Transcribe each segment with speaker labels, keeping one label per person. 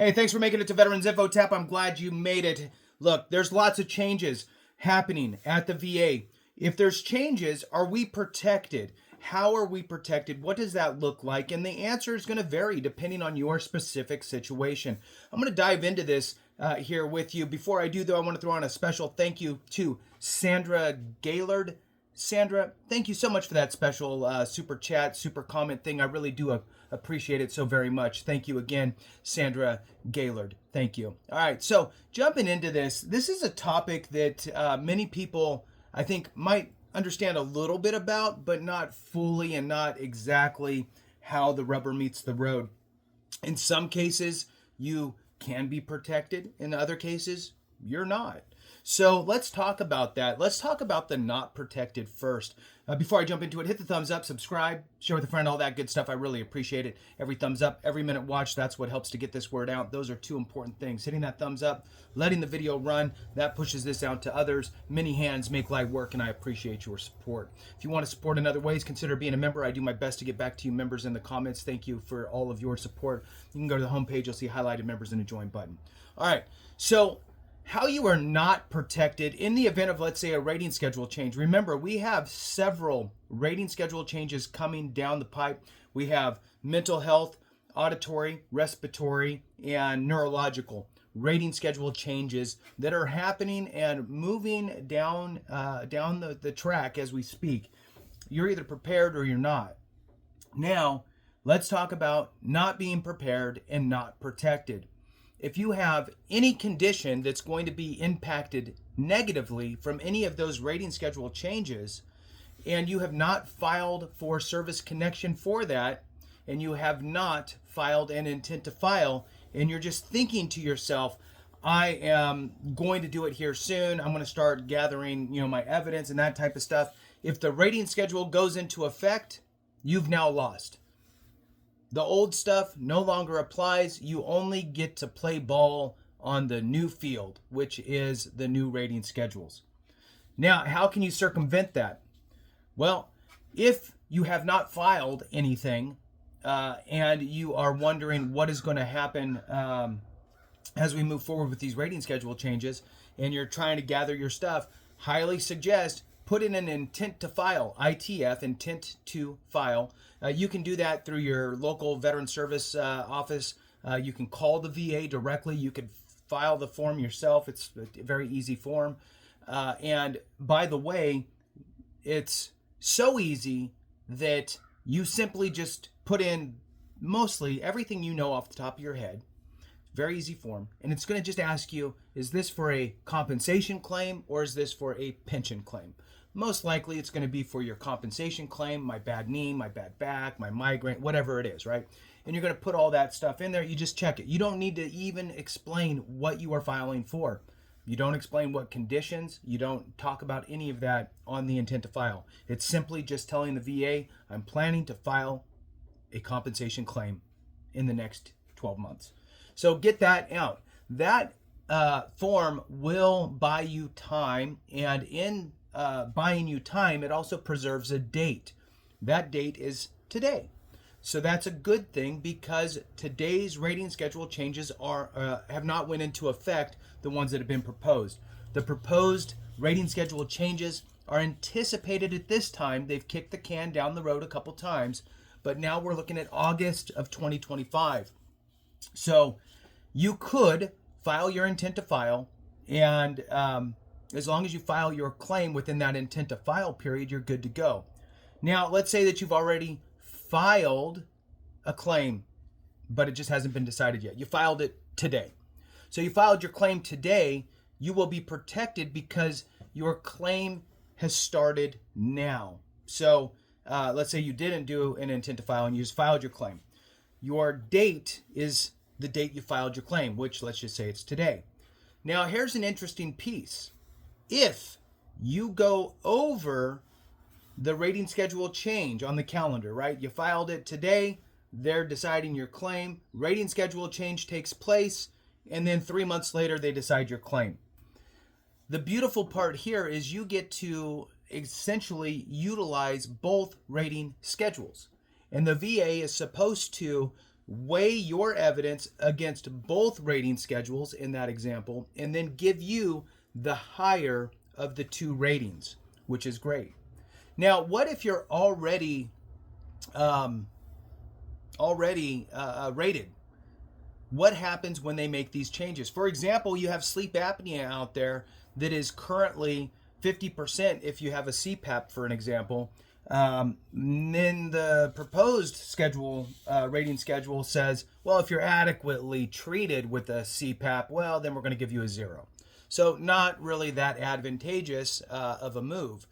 Speaker 1: Hey, thanks for making it to Veterans Info Tap. I'm glad you made it. Look, there's lots of changes happening at the VA. If there's changes, are we protected? How are we protected? What does that look like? And the answer is going to vary depending on your specific situation. I'm going to dive into this here with you. Before I do, though, I want to throw on a special thank you to Sandra Gaylord. Sandra, thank you so much for that special super chat, super comment thing. I really do appreciate it so very much. Thank you again, Sandra Gaylord. Thank you. All right, so jumping into this is a topic that many people, I think, might understand a little bit about, but not fully and not exactly how the rubber meets the road. In some cases, you can be protected. In other cases, you're not. So let's talk about that. Let's talk about the not protected first. Before I jump into it, hit the thumbs up, subscribe, share with a friend, all that good stuff. I really appreciate it. Every thumbs up, every minute watched, that's what helps to get this word out. Those are two important things. Hitting that thumbs up, letting the video run, that pushes this out to others. Many hands make light work, and I appreciate your support. If you want to support in other ways, consider being a member. I do my best to get back to you members in the comments. Thank you for all of your support. You can go to the homepage. You'll see highlighted members and a join button. All right, so how you are not protected in the event of, let's say, a rating schedule change. Remember, we have several rating schedule changes coming down the pipe. We have mental health, auditory, respiratory, and neurological rating schedule changes that are happening and moving down the track as we speak. You're either prepared or you're not. Now, let's talk about not being prepared and not protected. If you have any condition that's going to be impacted negatively from any of those rating schedule changes, and you have not filed for service connection for that, and you have not filed an intent to file, and you're just thinking to yourself, I am going to do it here soon, I'm going to start gathering, my evidence and that type of stuff. If the rating schedule goes into effect, you've now lost. The old stuff no longer applies. You only get to play ball on the new field, which is the new rating schedules. Now, how can you circumvent that? Well, if you have not filed anything and you are wondering what is going to happen as we move forward with these rating schedule changes, and you're trying to gather your stuff, highly suggest put in an intent to file, ITF, intent to file. You can do that through your local veteran service office. You can call the VA directly. You can file the form yourself. It's a very easy form. And by the way, it's so easy that you simply just put in mostly everything you know off the top of your head. Very easy form. And it's going to just ask you, is this for a compensation claim or is this for a pension claim? Most likely it's going to be for your compensation claim, my bad knee, my bad back, my migraine, whatever it is, right? And you're going to put all that stuff in there. You just check it. You don't need to even explain what you are filing for. You don't explain what conditions. You don't talk about any of that on the intent to file. It's simply just telling the VA, I'm planning to file a compensation claim in the next 12 months. So get that out. That form will buy you time, and in buying you time, it also preserves a date. That date is today. So that's a good thing because today's rating schedule changes have not went into effect, the ones that have been proposed. The proposed rating schedule changes are anticipated at this time. They've kicked the can down the road a couple times, but now we're looking at August of 2025. So you could file your intent to file, and as long as you file your claim within that intent to file period, you're good to go. Now, let's say that you've already filed a claim, but it just hasn't been decided yet. You filed it today. So you filed your claim today, you will be protected because your claim has started now. So let's say you didn't do an intent to file and you just filed your claim. Your date is the date you filed your claim, which let's just say it's today. Now, here's an interesting piece. If you go over the rating schedule change on the calendar, right? You filed it today, they're deciding your claim, rating schedule change takes place, and then 3 months later, they decide your claim. The beautiful part here is you get to essentially utilize both rating schedules. And the VA is supposed to weigh your evidence against both rating schedules in that example, and then give you the higher of the two ratings, which is great. Now, what if you're already rated? What happens when they make these changes? For example, you have sleep apnea out there that is currently 50% if you have a CPAP, for an example. Then the proposed schedule, rating schedule says, well, if you're adequately treated with a CPAP, well, then we're going to give you a 0. So not really that advantageous of a move.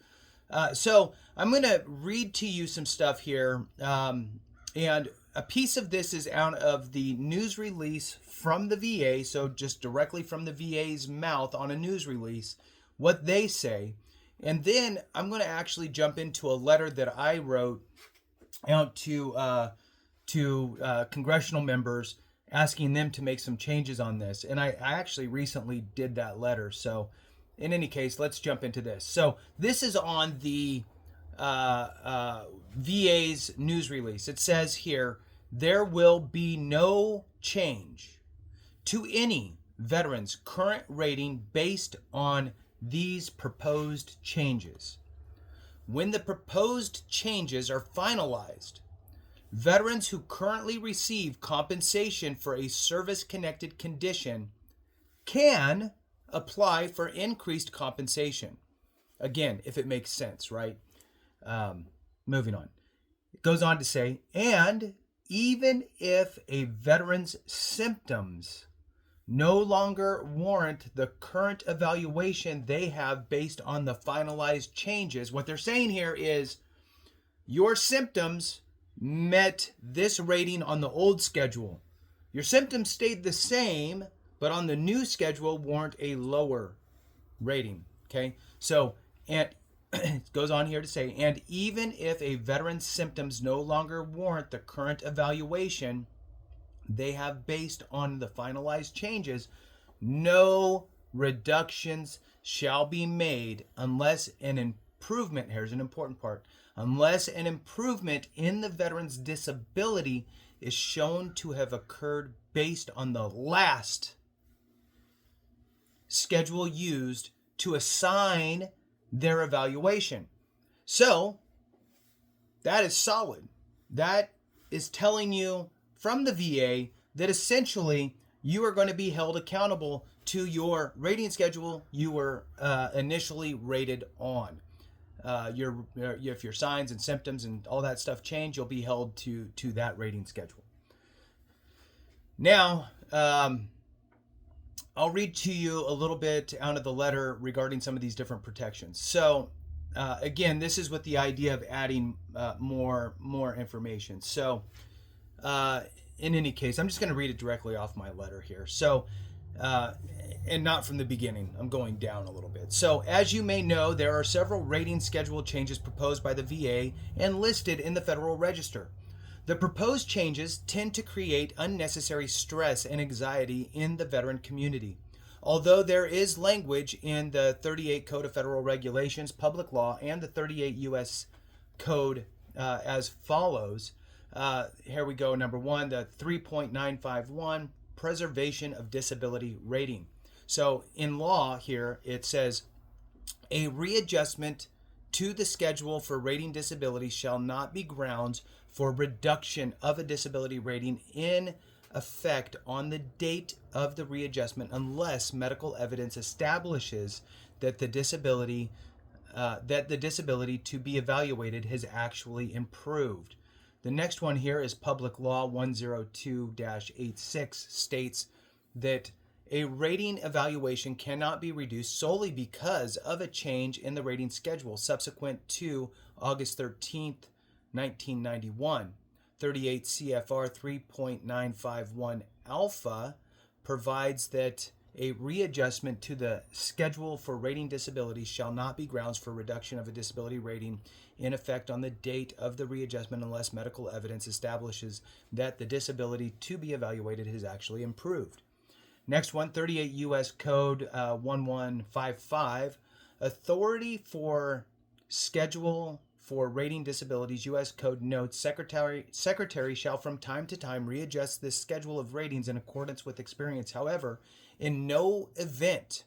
Speaker 1: So I'm going to read to you some stuff here. And a piece of this is out of the news release from the VA, so just directly from the VA's mouth on a news release, what they say. And then I'm going to actually jump into a letter that I wrote out to congressional members asking them to make some changes on this. And I actually recently did that letter. So in any case, let's jump into this. So this is on the VA's news release. It says here, there will be no change to any veteran's current rating based on these proposed changes. When the proposed changes are finalized, veterans who currently receive compensation for a service-connected condition can apply for increased compensation. Again, if it makes sense, right? Moving on. It goes on to say, and even if a veteran's symptoms no longer warrant the current evaluation they have based on the finalized changes. What they're saying here is your symptoms met this rating on the old schedule. Your symptoms stayed the same, but on the new schedule warrant a lower rating. Okay, so and it goes on here to say, and even if a veteran's symptoms no longer warrant the current evaluation they have based on the finalized changes, no reductions shall be made unless an improvement, here's an important part, unless an improvement in the veteran's disability is shown to have occurred based on the last schedule used to assign their evaluation. So that is solid. That is telling you from the VA that essentially you are going to be held accountable to your rating schedule you were initially rated on. If your signs and symptoms and all that stuff change, you'll be held to that rating schedule. Now, I'll read to you a little bit out of the letter regarding some of these different protections. So, again, this is with the idea of adding more information. So, in any case, I'm just going to read it directly off my letter here. So, and not from the beginning. I'm going down a little bit. So, as you may know, there are several rating schedule changes proposed by the VA and listed in the Federal Register. The proposed changes tend to create unnecessary stress and anxiety in the veteran community. Although there is language in the 38 Code of Federal Regulations, Public Law, and the 38 U.S. Code as follows. Here we go. Number 1, the 3.951, preservation of disability rating. So in law here, it says a readjustment to the schedule for rating disability shall not be grounds for reduction of a disability rating in effect on the date of the readjustment unless medical evidence establishes that the disability to be evaluated has actually improved. The next one here is Public Law 102-86 states that a rating evaluation cannot be reduced solely because of a change in the rating schedule subsequent to August 13th, 1991. 38 CFR 3.951 alpha provides that a readjustment to the schedule for rating disability shall not be grounds for reduction of a disability rating in effect on the date of the readjustment unless medical evidence establishes that the disability to be evaluated has actually improved. Next one, 38 U.S. Code 1155, authority for schedule for Rating Disabilities, U.S. Code notes, Secretary shall from time to time readjust this schedule of ratings in accordance with experience. However, in no event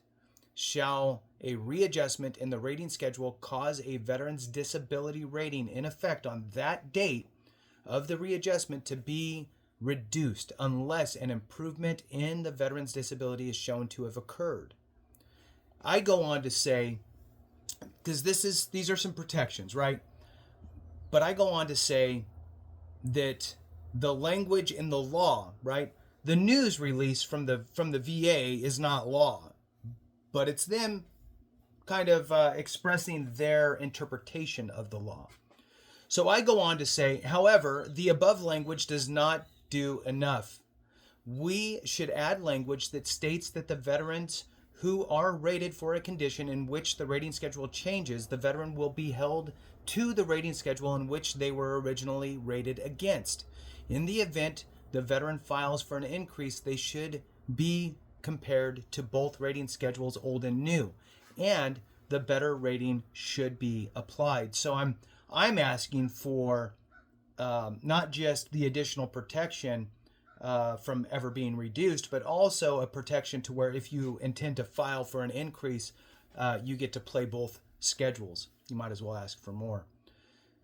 Speaker 1: shall a readjustment in the rating schedule cause a veteran's disability rating in effect on that date of the readjustment to be reduced unless an improvement in the veteran's disability is shown to have occurred. I go on to say, because these are some protections, right? But I go on to say that the language in the law, right? The news release from the VA is not law, but it's them kind of expressing their interpretation of the law. So I go on to say, however, the above language does not do enough. We should add language that states that the veterans who are rated for a condition in which the rating schedule changes, the veteran will be held to the rating schedule in which they were originally rated against. In the event the veteran files for an increase, they should be compared to both rating schedules, old and new, and the better rating should be applied. So I'm asking for not just the additional protection from ever being reduced, but also a protection to where if you intend to file for an increase, you get to play both schedules. You might as well ask for more.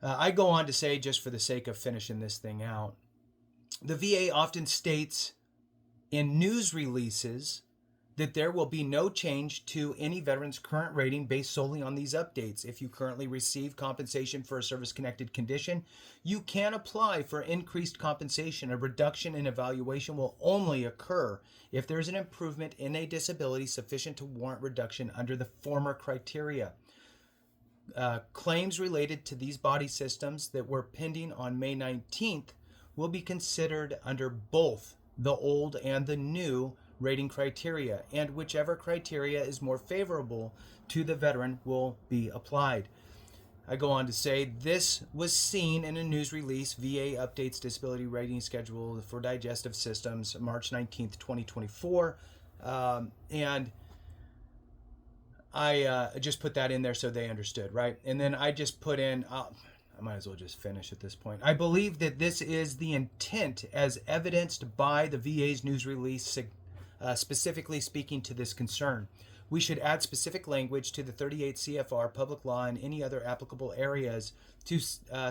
Speaker 1: I go on to say, just for the sake of finishing this thing out, the VA often states in news releases that there will be no change to any veteran's current rating based solely on these updates. If you currently receive compensation for a service-connected condition, you can apply for increased compensation. A reduction in evaluation will only occur if there is an improvement in a disability sufficient to warrant reduction under the former criteria. Claims related to these body systems that were pending on May 19th will be considered under both the old and the new rating criteria, and whichever criteria is more favorable to the veteran will be applied. I go on to say this was seen in a news release, VA updates disability rating schedule for digestive systems, March 19th, 2024. And I just put that in there so they understood, right? And then I just put in, I might as well just finish at this point. I believe that this is the intent as evidenced by the VA's news release, specifically speaking to this concern. We should add specific language to the 38 CFR, public law, and any other applicable areas to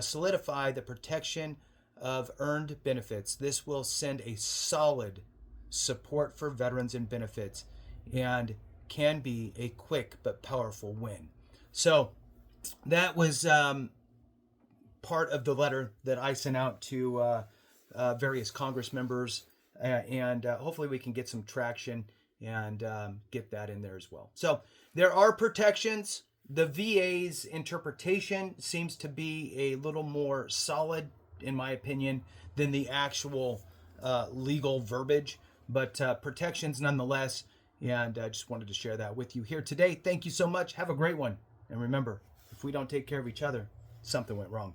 Speaker 1: solidify the protection of earned benefits. This will send a solid support for veterans and benefits and can be a quick but powerful win. So that was part of the letter that I sent out to various Congress members, and hopefully we can get some traction and get that in there as well. So there are protections. The VA's interpretation seems to be a little more solid, in my opinion, than the actual legal verbiage, but protections nonetheless. And I just wanted to share that with you here today. Thank you so much. Have a great one. And remember, if we don't take care of each other, something went wrong.